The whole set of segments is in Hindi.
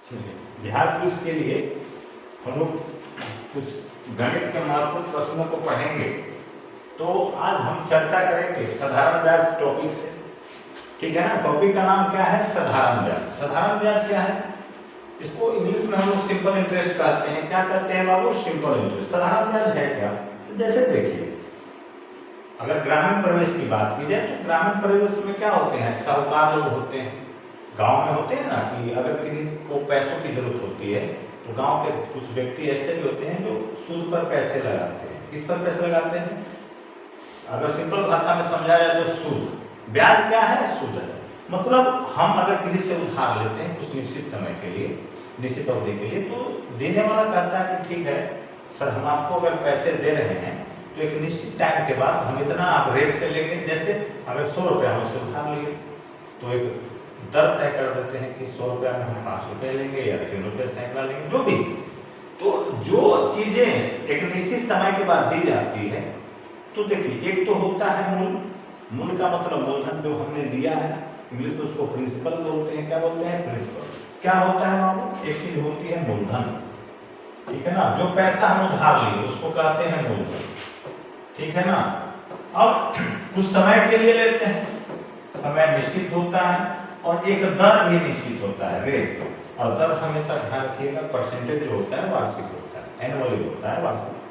चलिए, बिहार पुलिस के लिए हम लोग कुछ गणित के महत्वपूर्ण प्रश्नों को पढ़ेंगे। तो आज हम चर्चा करेंगे साधारण ब्याज टॉपिक से, ठीक है ना। टॉपिक का नाम क्या है? साधारण ब्याज। साधारण ब्याज क्या है? इसको इंग्लिश में हम लोग सिंपल इंटरेस्ट कहते हैं। क्या कहते हैं बाबू? Simple interest. साधारण ब्याज है क्या? तो जैसे देखिए, अगर ग्रामीण परिवेश की बात की जाए तो ग्रामीण परिवेश में क्या होते हैं? साहूकार लोग होते हैं। गांव में होते हैं ना कि अगर किसी को पैसों की जरूरत होती है तो गांव के कुछ व्यक्ति ऐसे भी होते हैं जो सूद पर पैसे लगाते हैं। किस पर पैसे लगाते हैं? अगर सिंपल भाषा में समझा जाए तो सूद। ब्याज क्या है? सूद है। मतलब हम अगर किसी से उधार लेते हैं कुछ निश्चित समय के लिए, निश्चित अवधि के लिए, तो देने वाला कहता है कि ठीक है सर, हम आपको अगर पैसे दे रहे हैं तो एक निश्चित टाइम के बाद हम इतना आप रेट से लेंगे। जैसे अगर 100 रुपया हमसे उधार लिए तो एक दर तय कर देते हैं कि 100 रुपया में हम 5 रुपये लेंगे या 3 रुपये सैकड़ा लेंगे, जो भी। तो जो चीजें एक निश्चित समय के बाद दी जाती है, तो देखिए एक तो होता है मूल। मूल का मतलब मूलधन जो हमने दिया है, इंग्लिश में उसको प्रिंसिपल बोलते हैं। क्या बोलते हैं? प्रिंसिपल। क्या होता है बाबू? एक चीज होती है मूलधन, ठीक है ना। जो पैसा हम उधार लिए उसको कहते हैं मूलधन, ठीक है ना। अब कुछ समय के लिए लेते हैं, समय निश्चित होता है और एक दर भी निश्चित होता है, रेट। और दर हमेशा ध्यान रखिएगा, परसेंटेज जो होता है वार्षिक होता है, एनुअली होता है, वार्षिक।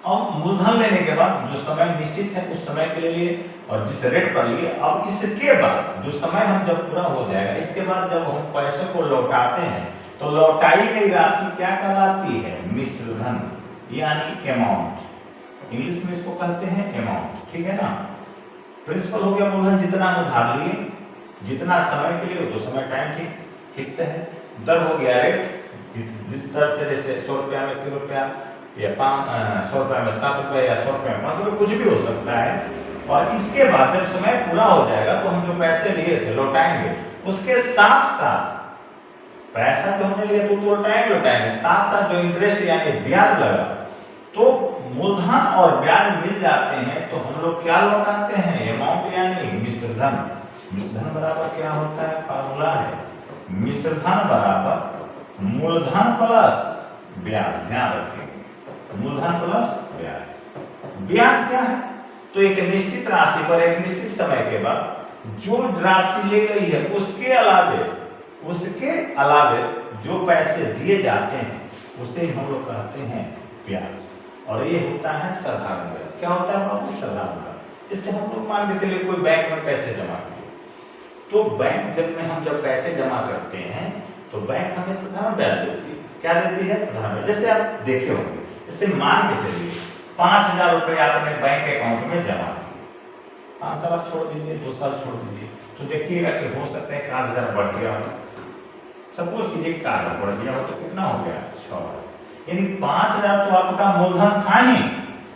और मूलधन लेने के बाद जो समय निश्चित है उस समय के लिए और जिस रेट पर लिए, अब इसके बाद जो समय हम जब पूरा हो जाएगा, इसके बाद जब हम पैसे को लौटाते हैं तो लौटाई गई राशि क्या कहलाती है? मिश्रधन, यानी अमाउंट। इंग्लिश में इसको कहते हैं अमाउंट, ठीक है ना। प्रिंसिपल हो गया मूलधन, जितना हम उधार लिए, जितना समय के लिए, तो समय टाइम ठीक से है। दर हो गया रेट, जिस दर से, जैसे 100 रुपया में 3 रुपया या 100 रुपया में 7 रुपया या 100 रुपया में 5 रुपया, कुछ भी हो सकता है। और इसके बाद जब समय पूरा हो जाएगा तो हम जो पैसे लिए थे लौटाएंगे। उसके साथ साथ पैसा जो हमने लिया तो लौटाएंगे, साथ साथ जो इंटरेस्ट यानी ब्याज लगा, तो मूलधन और ब्याज मिल जाते हैं तो हम लोग क्या लौटाते हैं? अमाउंट, यानी मिश्रधन। मिश्रधन बराबर क्या होता है? फार्मूला है मिश्रधन बराबर मूलधन प्लस ब्याज। ध्यान रखिए, मूलधन प्लस ब्याज। ब्याज क्या है? तो एक निश्चित राशि पर एक निश्चित समय के बाद जो राशि ली गई है उसके अलावे जो पैसे दिए जाते हैं उसे हम लोग कहते हैं ब्याज। और ये होता है साधारण ब्याज। क्या होता है बाबू? साधारण ब्याज। जैसे हम लोग मान के चलिए कोई बैंक में पैसे जमा किए, तो बैंक में हम जब पैसे जमा करते हैं तो बैंक हमें साधारण ब्याज देती है। क्या देती है? साधारण ब्याज। जैसे आप देखे होंगे, जैसे मान के चलिए 5000 रुपये आपने बैंक अकाउंट में जमा किए, 5 साल आप छोड़ दीजिए, 2 साल छोड़ दीजिए, तो देखिएगा कि हो सकता है 1000 बढ़ गया हो। सपोज कीजिए 1000 बढ़ गया हो तो कितना हो गया? 6000। यानी 5000 तो आपका मूलधन था ही,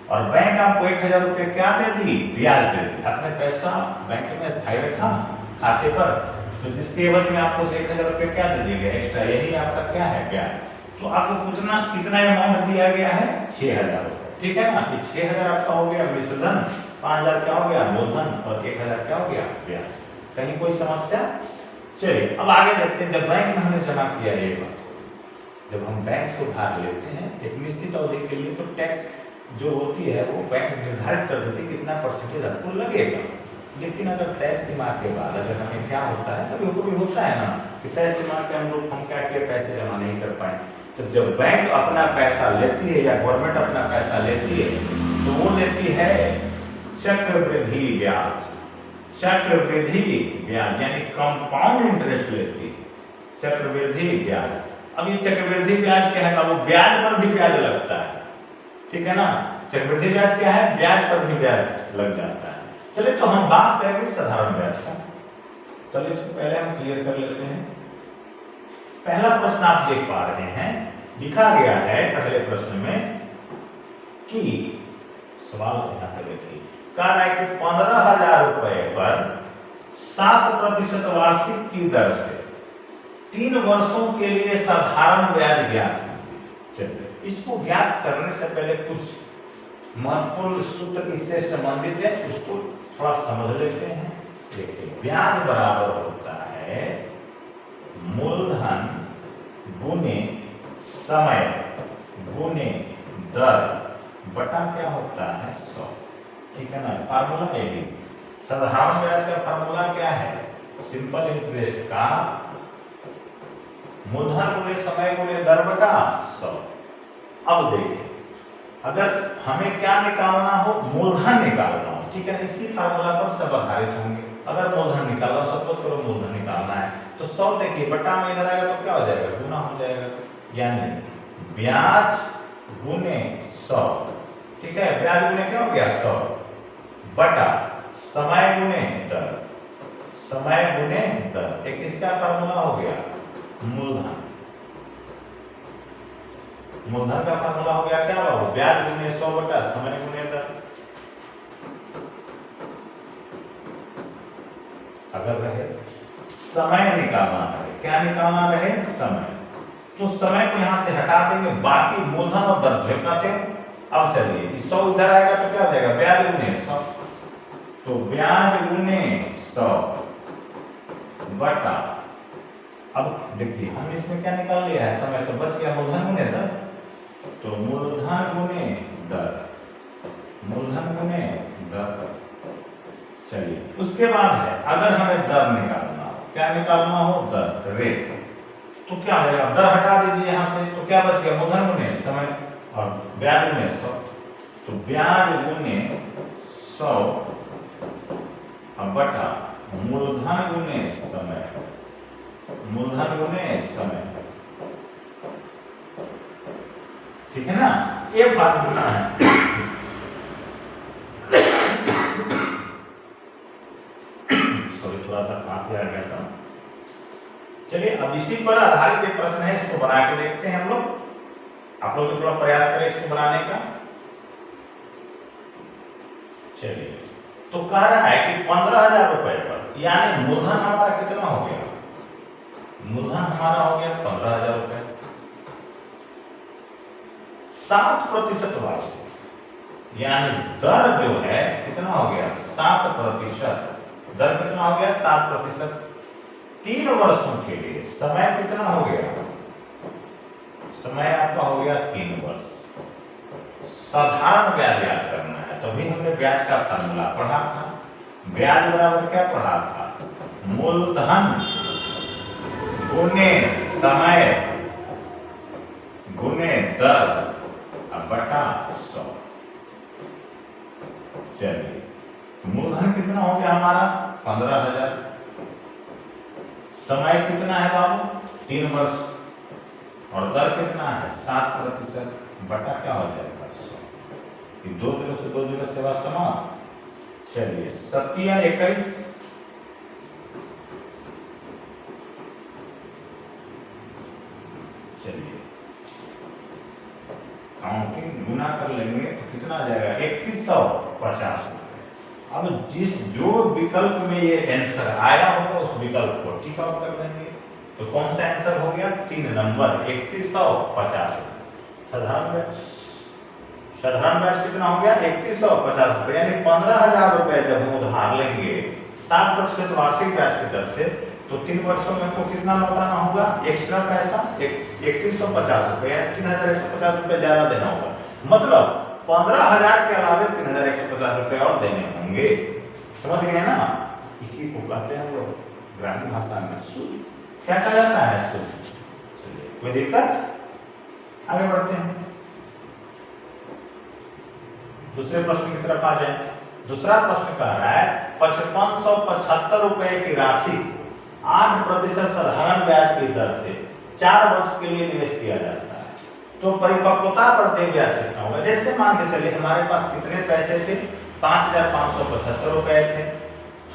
और बैंक आपको 1000 रुपये क्या दे दी? ब्याज दे दी। आपने पैसा बैंक में स्थायी रखा खाते पर, तो जिसके एवज में आपको 1000 रुपये क्या दे दिया गया एक्स्ट्रा, यही आपका क्या है? ब्याज। तो आपको कितना अमाउंट दिया गया है? 6000 रुपये, ठीक है ना। ये 6000 आपका हो गया मिश्रधन, 5000 क्या हो गया? मूलधन, और 1000 क्या हो गया? ब्याज। कहीं कोई समस्या? चलिए अब आगे देखते हैं। जब बैंक में हमने जमा किया, एक बात, जब हम बैंक से उधार लेते हैं एक निश्चित अवधि के लिए, तो टैक्स जो होती है वो बैंक निर्धारित कर देती है कितना परसेंटेज आपको लगेगा। लेकिन अगर तय सीमा के बाद अगर हमें क्या होता है, कभी होता है ना कि तय सीमा के अनुरूप हम क्या किए, पैसे जमा नहीं कर पाए, तो जब बैंक अपना पैसा लेती है या गवर्नमेंट अपना पैसा लेती है तो वो लेती है चक्रवृद्धि ब्याज। चक्रवृद्धि ब्याज यानी कंपाउंड इंटरेस्ट लेती है, चक्रवृद्धि ब्याज। अब ये चक्रवृद्धि ब्याज क्या है? वो ब्याज पर भी ब्याज लगता है, ठीक है ना। चक्रवृद्धि ब्याज क्या है? ब्याज पर भी ब्याज लग जाता है। चलिए तो हम बात करेंगे साधारण ब्याज का। चलिए इसको पहले हम क्लियर कर लेते हैं। पहला प्रश्न आप देख पा रहे हैं, लिखा गया है पहले प्रश्न में कि सवाल यहाँ पे देखिए, कह रहा है कि 15,000 रुपए पर 7% वार्षिक की दर से 3 वर्षों के लिए साधारण ब्याज ज्ञात कीजिए। चलिए इसको ज्ञात करने से पहले कुछ महत्वपूर्ण सूत्र इससे संबंधित है, उसको थोड़ा समझ लेते हैं। देखिए ब्याज बराबर होता है मूलधन गुने समय गुने दर बटा क्या होता है 100। ठीक है ना, फार्मूला यही। साधारण ब्याज का फार्मूला क्या है, सिंपल इंटरेस्ट का मूलधन गुने समय गुने दर बटा 100। अब देखिए, अगर हमें क्या निकालना हो, मूलधन निकालना हो, ठीक है ना, इसी फार्मूला पर सब आधारित होंगे। अगर मूलधन निकालना, सपोज करो मूलधन निकालना है, तो 100 देखिए बटा में इधर आएगा तो क्या हो जाएगा, गुना हो जाएगा, यानी ब्याज गुने 100। ठीक है, ब्याज गुने क्या हो गया 100 बटा समय गुने दर, समय गुने दर, एक इसका फार्मूला हो गया मूलधन। मूलधन का फार्मूला हो गया क्या बाबू, ब्याज गुने 100 बटा समय गुने दर। अगर रहे समय निकालना रहे, क्या निकालना रहे, समय, तो समय को यहां से हटा देंगे, बाकी मूलधन और दर घटाते हैं। अब चलिए 100 इधर आएगा तो क्या हो जाएगा, ब्याज गुने 100, तो ब्याज गुने 100 बटा, अब देखिए हमने इसमें क्या निकाल लिया है, समय, तो बच गया मूलधन गुने दर, तो मूलधन गुने दर, मूलधन गुने दर। चलिए उसके बाद है, अगर हमें दर निकालना हो, क्या निकालना हो, दर, रेट, तो क्या हो जाएगा, दर हटा दीजिए यहां से, तो क्या बच गया, मूलधन गुने समय और ब्याज गुने 100, तो ब्याज गुने 100 बटा मूलधन गुने समय, मूलधन गुने समय। ठीक है ना, ये फार्मूला है। सॉरी, थोड़ा सा खांसी आ गया था। चलिए अब इसी पर आधारित एक प्रश्न है, इसको बना के देखते हैं हम लोग। आप लोग भी थोड़ा प्रयास करें इसको बनाने का। चलिए, तो कह रहा है कि 15,000 रुपए पर, यानी मूलधन हमारा कितना हो गया, मूलधन हमारा हो गया 15,000 रुपए, 7% वार्षिक, यानी दर जो है कितना हो गया 7%, दर कितना हो गया 7%, 3 वर्षों के लिए। समय कितना हो गया, समय आपका हो गया 3 वर्ष। साधारण ब्याज याद करना है, तभी हमने ब्याज का फार्मूला पढ़ा था। ब्याज बराबर क्या पढ़ा था, मूलधन गुने समय गुने दर बटा 100। चलिए, मूलधन कितना हो गया हमारा 15,000, समय कितना है बाबू 3 वर्ष, और दर कितना है 7%, बटा क्या हो जाएगा 100। 2 0 से 2 0 सेवा समाप्त। चलिए 7 या 21, चलिए काउंटिंग गुना कर लेंगे तो कितना आ जाएगा 3150 रुपए। अब जो विकल्प में ये आंसर आया होगा उस विकल्प को टिक आउट कर देंगे, तो कौन सा आंसर हो गया 3 नंबर 3150 रुपए। साधारण ब्याज कितना हो गया 3150 रुपए, यानी 15,000 रुपए जब हम उधार लेंगे 7% वार्षिक ब्याज की दर से, तो 3 वर्षों में आपको कितना लौटाना होगा, एक्स्ट्रा पैसा 3150 रुपए, यानी 3,150 रुपए ज्यादा देना होगा। मतलब 15,000 के अलावे 3,150 रुपए और देने होंगे। समझ गए ना, इसी को कहते हैं लोग ग्रामीण भाषा में सूद। क्या कहा जाता है सूद। चलिए कोई दिक्कत, आगे बढ़ते हैं, दूसरे प्रश्न की तरफ आ जाए। दूसरा प्रश्न कह रहा है 5575 रुपए की राशि 8% साधारण ब्याज की दर से 4 वर्ष के लिए निवेश किया जाता है, तो परिपक्वता पर देय ब्याज कितना होगा। जैसे मान के चलिए हमारे पास कितने पैसे थे 5,575 रुपए थे,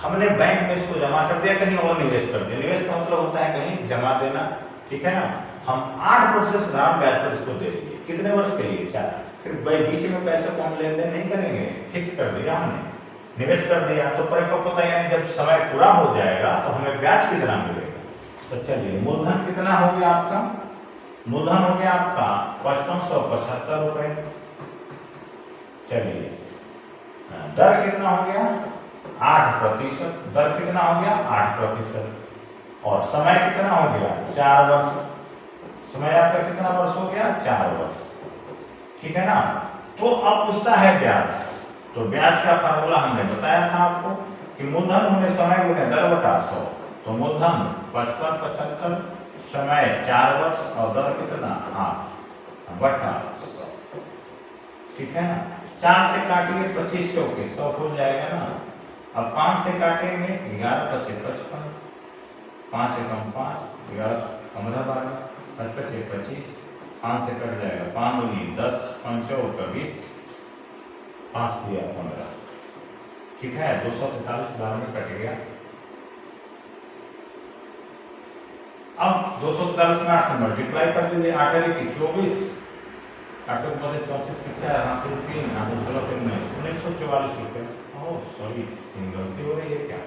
हमने बैंक में इसको जमा कर दिया, कहीं और निवेश कर दिया। निवेश का मतलब होता है कहीं जमा देना, ठीक है ना। हम 8% साधारण ब्याज पर इसको दे दिए, कितने वर्ष के लिए 4। फिर बीच में पैसे को हम लेन देन नहीं करेंगे, फिक्स कर दिया हमने, निवेश कर दिया, तो परिपक्वता यानी जब समय पूरा हो जाएगा तो हमें ब्याज कितना मिलेगा। तो चलिए मूलधन कितना हो गया आपका, मूलधन हो गया आपका 5575 रुपए। चलिए दर कितना हो गया 8%, दर कितना हो गया 8%, और समय कितना हो गया 4 वर्ष, समय आपका कितना वर्ष हो गया? 4 वर्ष। ठीक है ना। तो अब पूछता है ब्याज। तो ब्याज का फार्मूला हमने बताया था आपको कि मूलधन गुने समय गुने दर बटा 100। तो मूलधन 55 75, समय 4 वर्ष और दर कितना 8 बटा 100। ठीक है ना। 4 से काटिए 25 चौके 100 हो जाएगा ना। अब 5 से काटेंगे 11 25 55, 5 एकम 5, 11 15 12, 25 25, 5 से कट जाएगा 5 दूनी 10, 5 चौक 20, 5 दिया 15। ठीक है। 243 बार में कट गया। अब 243 में 8 से मल्टीप्लाई कर दीजिए। 8 की 24, 8 को बदले 34 के 4, यहाँ से 3, यहाँ से 16 3 में 1944 रुपये। ओह सॉरी, गलती हो रही है क्या?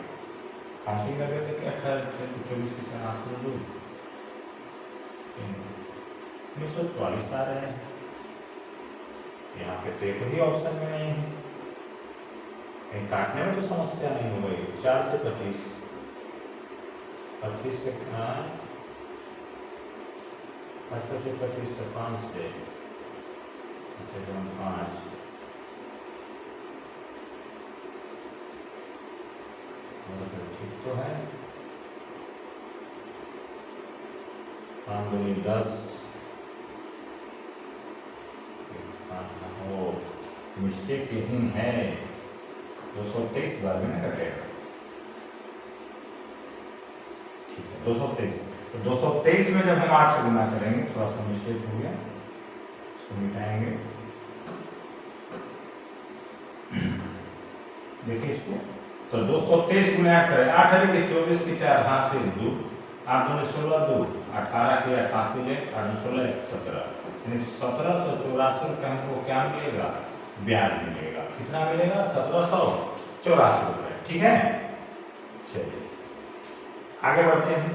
काउंटिंग कर रहे थे कि 18 को 24 के 4, यहाँ से 2, 1944 आ रहे हैं। यहाँ पे तो एक भी ऑप्शन में नहीं है। कहीं काटने में तो समस्या नहीं हो गई। 4 से 25, 25 से 25 से 5 से 5, ठीक तो है। 5 दूनी 10, मिस्टेक यही है। 223 बार में कटेगा। ठीक है 223। तो 223 में जब हम 8 से गुना करेंगे, थोड़ा सा मिस्टेक हो गया, इसको मिटाएंगे। देखिए इसको, तो 223 गुना 8 करें। 8 के 24 की 4, हाथ से 2, 8 दूनी 16 2, 18 के 88 ले, 8 16 17, यानी 1784 रुपये हमको क्या मिलेगा? ब्याज मिलेगा। कितना मिलेगा? 1784 रुपये। ठीक है। चलिए आगे बढ़ते हैं।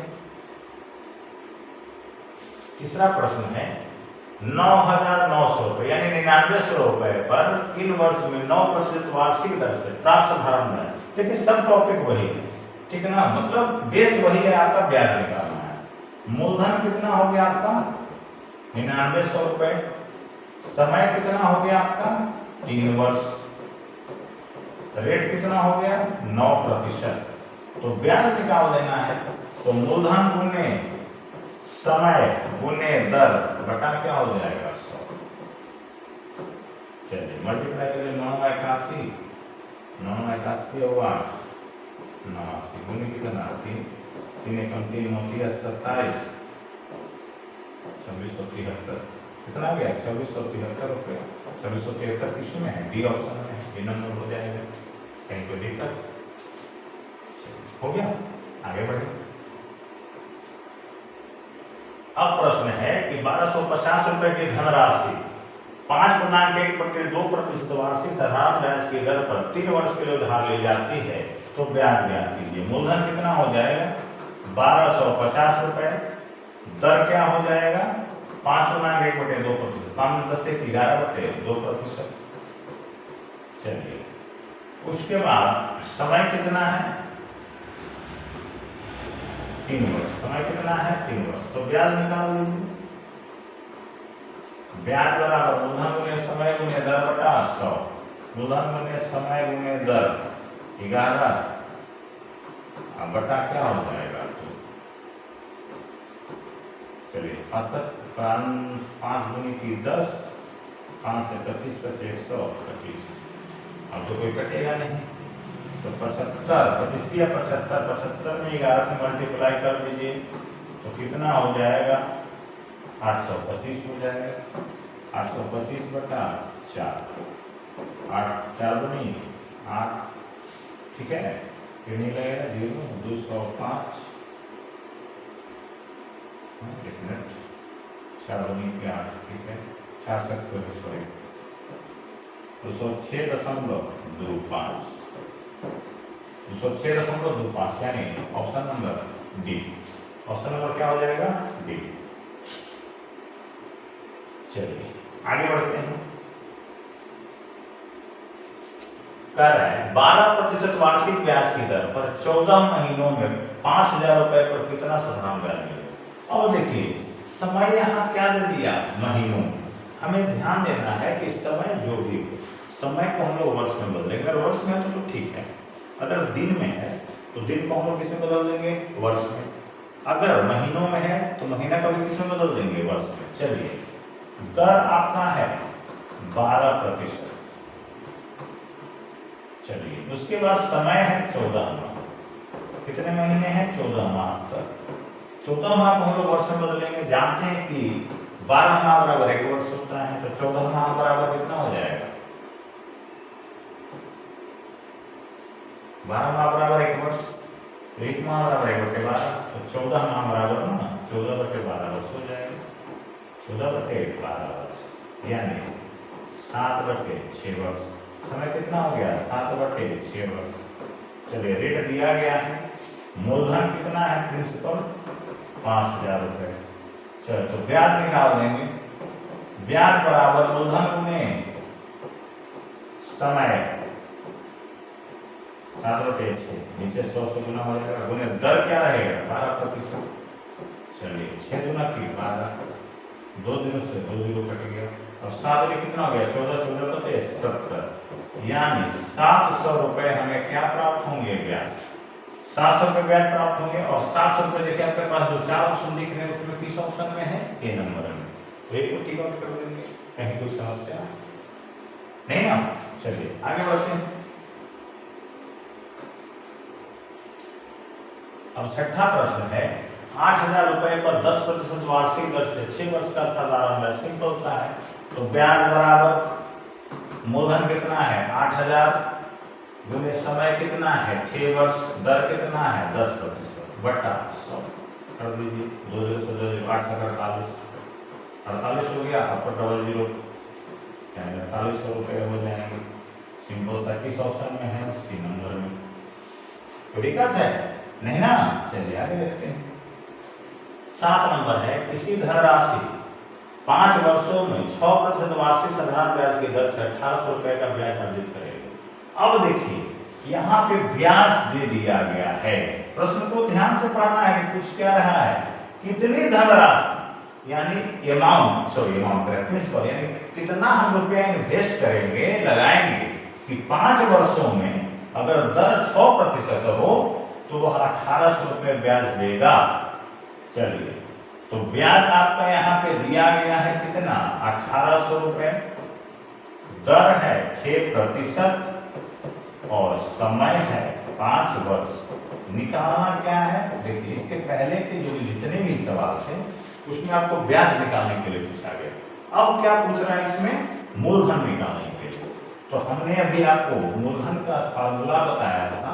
तीसरा प्रश्न है 9,900 रुपये यानी 9900 रुपये पर 3 वर्ष में 9% वार्षिक दर से प्राप्त साधारण ब्याज। देखिए सब टॉपिक वही है। ठीक है ना। मतलब बेस वही है, आपका ब्याज निकालना है। मूलधन कितना हो गया आपका? 9900 रुपये। समय कितना हो गया आपका? 3 वर्ष। रेट कितना हो गया? 9%। तो ब्याज निकाल देना है। तो मूलधन गुने समय गुने दर बटा क्या हो जाएगा? 100। चलिए मल्टीप्लाई करिए। 981, 981 हुआ 89 गुने कितना? 3, 3 एकम 3 9 27, 2673 कितना आ गया? 2673 रुपये। 2673 किसमें है? डी ऑप्शन में। ये नंबर हो जाएगा। कहीं कोई दिक्कत? हो गया। आगे बढ़े। अब प्रश्न है कि 1250 रुपए की धनराशि 5.1/2% वार्षिक साधारण ब्याज की दर पर 3 वर्ष के लिए उधार ली जाती है। तो ब्याज ज्ञात कीजिए। मूलधन कितना हो जाएगा? 1250 रुपए। दर क्या हो जाएगा? 5.1/2%। 5 10 से 11/2%। चलिए उसके बाद समय कितना है? 3 वर्ष। समय कितना है? 3 वर्ष। तो ब्याज निकाल लीजिए। ब्याज बराबर मूलधन गुने समय गुने दर बटा 100। मूलधन गुने समय गुने दर 11 बटा क्या हो जाएगा? चलिए 5 दूनी की 10, 5 से 25 बचे 125। अब तो कोई कटेगा नहीं। तो 75, 25 या 75, 75 में 11 से मल्टीप्लाई कर दीजिए तो कितना हो जाएगा? 825 हो जाएगा। 825 बटा 4, 8 4 दूनी 8। ठीक है। फिर नहीं लगेगा 0, 205, 1 मिनट, 4 दूनी के 8। ठीक है। 4 से 24 206.25, 206.25 यानी option number D. Option number क्या हो जाएगा? डी। चलिए आगे बढ़ते हैं। कह रहा है 12% वार्षिक ब्याज की दर पर 14 महीनों में 5000 रुपए पर कितना साधारण ब्याज मिलेगा? अब देखिए समय यहाँ क्या दे दिया, महीनों। हमें ध्यान देना है कि समय जो भी हो, समय को हम लोग वर्ष में बदलेंगे। अगर वर्ष में है तो ठीक है, अगर दिन में है तो दिन को हम लोग किसमें बदल देंगे, वर्ष में। अगर महीनों में है तो महीना को भी किसमें बदल देंगे, वर्ष में। चलिए, दर आपका है 12%। चलिए, उसके बाद समय है 14 माह। कितने महीने हैं, 14 माह तक। 14 माह को हम लोग वर्ष में बदलेंगे। जानते हैं कि 12 माह बराबर 1 वर्ष होता है, तो 14 माह बराबर कितना हो जाएगा, 12 माह बराबर 1 वर्ष, तो 1 माह बराबर 1/12, तो 14 माह बराबर ना 14/12 वर्ष हो जाएगा। 14/12 वर्ष यानी 7/6 वर्ष। समय कितना हो गया, 7/6 वर्ष। चलिए, रेट दिया गया है, मूलधन कितना है, प्रिंसिपल 5000 रुपए। चलो, तो ब्याज निकाल देंगे। ब्याज बराबर मूलधन गुने समय, 7/6, नीचे 100 से गुना हो जाएगा, गुने दर क्या रहेगा, 12%। चलिए, 6 गुना की 12, 2 दिनों से 2 जीरो कट गया, और 7 में कितना हो गया, 14, 14 पते 70, यानी 700 रुपए हमें क्या प्राप्त होंगे, ब्याज। 700 रुपए ब्याज प्राप्त होंगे। और 700 रुपए देखिए आपके पास जो 4 ऑप्शन दिख रहे हैं उसमें किस ऑप्शन में है, ए नंबर में, तो एक को टिक आउट कर देंगे। कहीं कोई समस्या नहीं ना। चलिए, आगे बढ़ते हैं। अब छठा प्रश्न है, 8000 रुपए पर 10% वार्षिक दर से 6 वर्ष का साधारण ब्याज। सिंपल सा है, तो ब्याज बराबर मूलधन कितना है 8000 गुने समय कितना है 6 वर्ष, दर कितना है 10% बटा 100 कर दीजिए। 2 0 से 2 8 से 48 हो गया, अपर डबल जीरो यानी 4800 रुपए हो जाएंगे। सिंपल सा, किस ऑप्शन में है, सी नंबर में। तो दिक्कत है नहीं ना। चलिए आगे देखते हैं। 7 नंबर है, किसी धनराशि 5 वर्षों में 6% वार्षिक साधारण ब्याज की दर से 1800 रुपए का ब्याज अर्जित करेगा। अब देखिए, यहाँ पे ब्याज दे दिया गया है। प्रश्न को ध्यान से पढ़ना है कि पूछ क्या रहा है, कितनी धनराशि यानी अमाउंट प्रिंसिपल यानी कितना हम रुपया इन्वेस्ट करेंगे, लगाएंगे कि 5 वर्षों में अगर दर 6% हो तो वह 1800 रुपए ब्याज देगा। चलिए, तो ब्याज आपका यहाँ पे दिया गया है कितना, 1800 रुपए, दर है 6% और समय है 5 वर्ष। निकालना क्या है, देखिए इसके पहले के जो जितने भी सवाल थे उसमें आपको ब्याज निकालने के लिए पूछा गया। अब क्या पूछ रहा है इसमें, मूलधन निकालने के लिए। तो हमने अभी आपको मूलधन का फार्मूला बताया था।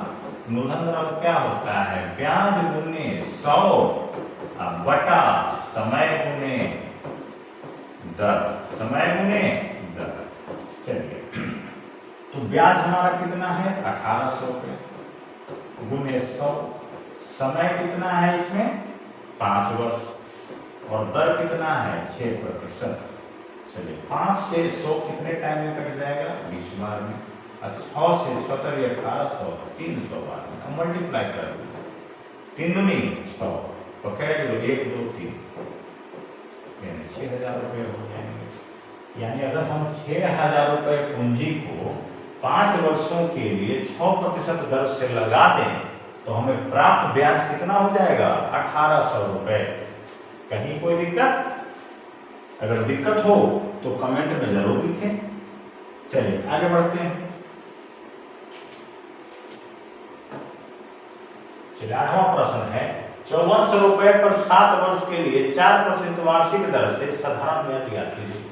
मूलधन बराबर क्या होता है, ब्याज गुने 100 बटा समय गुने दर, समय गुने दर। चलिए, तो ब्याज हमारा कितना है 1800 रुपए गुने 100, समय कितना है इसमें 5 वर्ष और दर कितना है 6%। चलिए, 5 से 100 कितने टाइम में कट जाएगा, 20 बार में। और 6 से 70 1800 300 बार में मल्टीप्लाई कर दीजिए। 3 दूनी 6 पकड़ लो, 1 2 3 यानी 6000 रुपए हो जाएंगे। यानी अगर हम 6000 रुपए पूंजी को 5 वर्षों के लिए 6% दर से लगा दें तो हमें प्राप्त ब्याज कितना हो जाएगा 1800 रुपए। कहीं कोई दिक्कत, अगर दिक्कत हो तो कमेंट में जरूर लिखें। चलिए आगे बढ़ते हैं। चलिए, 8वां प्रश्न है, 5400 रुपए पर 7 वर्ष के लिए 4% वार्षिक दर से साधारण ब्याज ज्ञात कीजिए।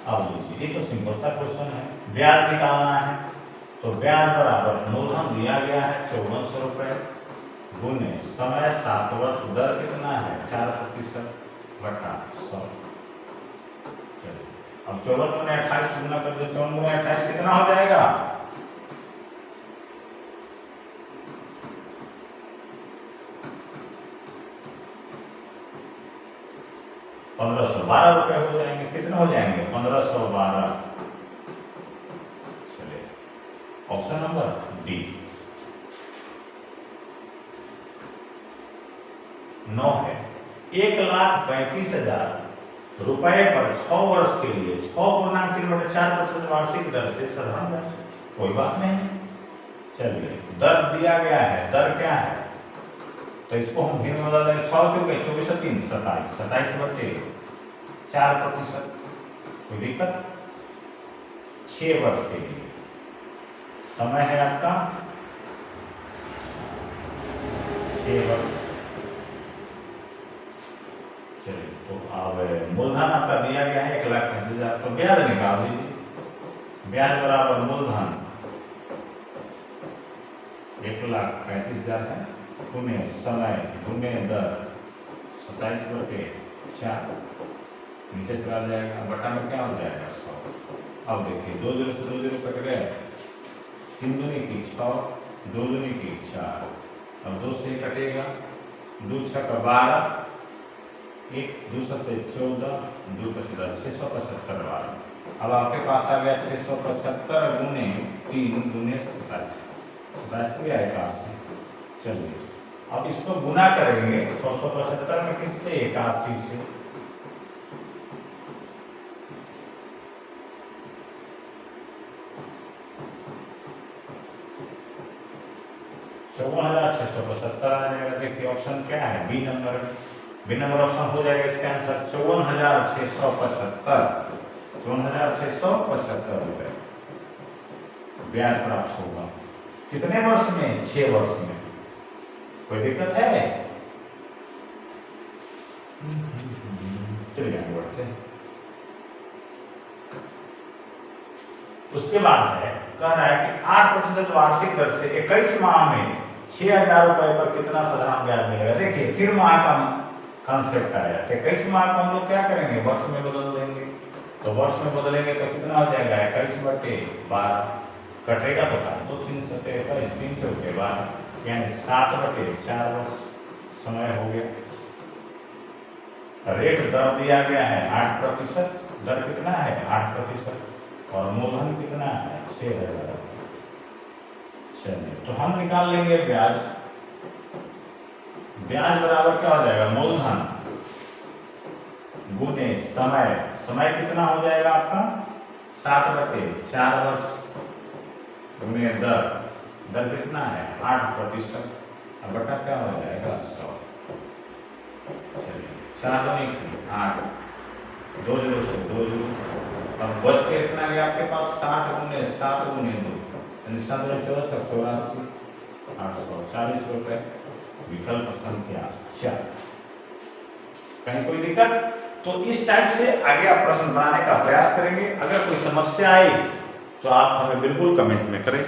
अब लीजिए, ये तो सिंपल सा क्वेश्चन है, ब्याज निकालना है। तो ब्याज बराबर मूलधन दिया गया है 5400 रुपए गुने समय 7 वर्ष, दर कितना है 4% बटा 100। चलिए, अब 54 गुने 28 गुना कर दो, 54 गुने 28 कितना हो जाएगा 1512 रुपए हो जाएंगे। कितने हो जाएंगे 1512। चलिए, ऑप्शन नंबर डी 9 है। 1,35,000 रुपए पर 6 वर्ष के लिए 6.3/4% वार्षिक दर से साधारण ब्याज। कोई बात नहीं, चलिए दर दिया गया है, दर क्या है तो इसको हम भिन्न में बदल देंगे। 6 चौके 24 और 3 27, 27/4%। कोई दिक्कत? 6 वर्ष के लिए समय है आपका 6 वर्ष। चलिए तो अब मूलधन आपका दिया गया है 1,35,000, तो ब्याज निकाल दीजिए। ब्याज बराबर मूलधन 1,35,000 है गुने समय गुने दर 27/4, नीचे चला जाएगा, बटा में क्या हो जाएगा 100। अब देखिए 2 0 से 2 0 कट गए, 3 दूनी की 6, 2 दूनी की 4, अब 2 से कटेगा, 2 6 का 12, 1 2 7 14, 2 5 675 12। अब आपके पास आ गया 675 गुने 3 गुने 27 गया 81। चलिए अब इसको गुना करेंगे 675 में किससे 81 से, चौवन 675 आ जाएगा। देखिए ऑप्शन क्या है, बी नंबर ऑप्शन हो जाएगा इसका आंसर 54,675 रुपए ब्याज प्राप्त होगा। कितने वर्ष में? 6 वर्ष में। कोई दिक्कत है? चलिए आगे बढ़ते हैं। उसके बाद है कह रहा है कि 8% वार्षिक दर से 21 माह में 6,000 रुपए पर कितना साधारण ब्याज मिलेगा। देखिए फिर माह का कॉन्सेप्ट आया। 21 माह को हम लोग क्या करेंगे, वर्ष में बदल देंगे। तो वर्ष में बदलेंगे तो कितना हो जाएगा 21/12, कटेगा तो का 2 3 7 21, 3 चौके 12, यानी 7/4 वर्ष समय हो गया। रेट दर दिया गया है 8%, दर कितना है 8%, और मूलधन कितना है 6,000। चलिए तो हम निकाल लेंगे ब्याज। ब्याज बराबर क्या हो जाएगा, मूलधन गुने समय, समय कितना हो जाएगा आपका 7/4 वर्ष, गुने दर, दर कितना है 8%, अब बटा क्या हो जाएगा 100। चलिए 4 दूनी 8, 2 0 से 2 0, अब बच के कितना गया आपके पास 60 गुने 7 गुने 2, यानी 7 दूनी 14 84, 840 रुपए। विकल्प संख्या 4। कहीं कोई दिक्कत? तो इस टाइप से आगे आप प्रश्न बनाने का प्रयास करेंगे। अगर कोई समस्या आई तो आप हमें बिल्कुल कमेंट में करें।